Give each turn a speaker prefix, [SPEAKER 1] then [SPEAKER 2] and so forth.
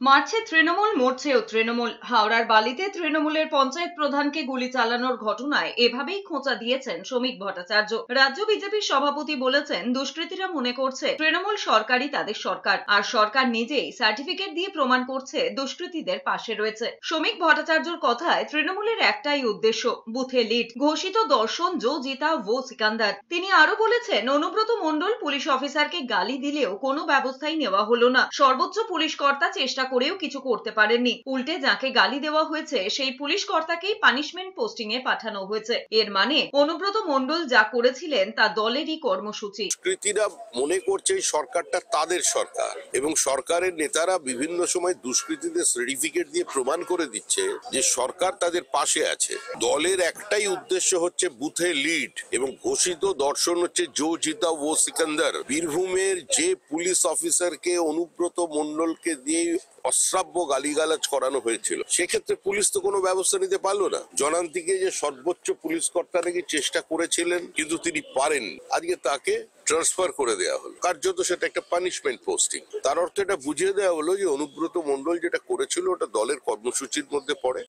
[SPEAKER 1] মারছে তৃণমূল, মরছেও তৃণমূল। হাওড়ার বালিতে তৃণমূলের পঞ্চায়েত প্রধানকে গুলি চালানোর ঘটনায় এভাবেই খোঁচা দিয়েছেন শ্রমিক ভট্টাচার্য। রাজ্য বিজেপির সভাপতি বলেছেন, দুষ্কৃতীরা মনে করছে তৃণমূল সরকারই তাদের সরকার, আর সরকার নিজেই সার্টিফিকেট দিয়ে প্রমাণ করছে দুষ্কৃতীদের পাশে রয়েছে। শ্রমিক ভট্টাচার্যর কথায়, তৃণমূলের একটাই উদ্দেশ্য, বুথে লিড, ঘোষিত দর্শন জো জিতা वो সিকান্দার। তিনি আরো বলেছেন, অনুব্রত মণ্ডল পুলিশ অফিসারকে গালি দিলেও কোনো ব্যবস্থাই নেওয়া হলো না। সর্বোচ্চ পুলিশ কর্তা চেষ্টা করেও কিছু করতে পারেননি। উল্টে যাকে গালি দেওয়া হয়েছে সেই পুলিশ কর্তাকেই পানিশমেন্ট পোস্টিং এ পাঠানো হয়েছে। এর মানে অনুব্রত মণ্ডল যা করেছিলেন তা দলেরই কর্মসূচি।
[SPEAKER 2] দুষ্কৃতীরা মনে করছে এই সরকারটা তাদের সরকার এবং সরকারের নেতারা বিভিন্ন সময় দুষ্কৃতীদের সার্টিফিকেট দিয়ে প্রমাণ করে দিচ্ছে যে সরকার তাদের পাশে আছে। দলের একটাই উদ্দেশ্য হচ্ছে বুথে লিড এবং ঘোষিত দর্শন হচ্ছে জো জিতা ও সিকান্দার। বীরভূমের যে পুলিশ অফিসারকে অনুব্রত মণ্ডলকে দিয়ে অশ্রাব্য গালিগালাজ করানো হয়েছিল, সেক্ষেত্রে পুলিশ তো কোনো ব্যবস্থা নিতে পারলো না। জনান্তিকে যে সর্বোচ্চ পুলিশ কর্তা নাকি চেষ্টা করেছিলেন কিন্তু তিনি পারেন, আজকে তাকে ট্রান্সফার করে দেওয়া হলো। কার্যত সেটা একটা পানিশমেন্ট পোস্টিং। তার অর্থ এটা বুঝিয়ে দেওয়া হলো যে অনুব্রত মণ্ডল যেটা করেছিল ওটা দলের কর্মসূচির মধ্যে পড়ে।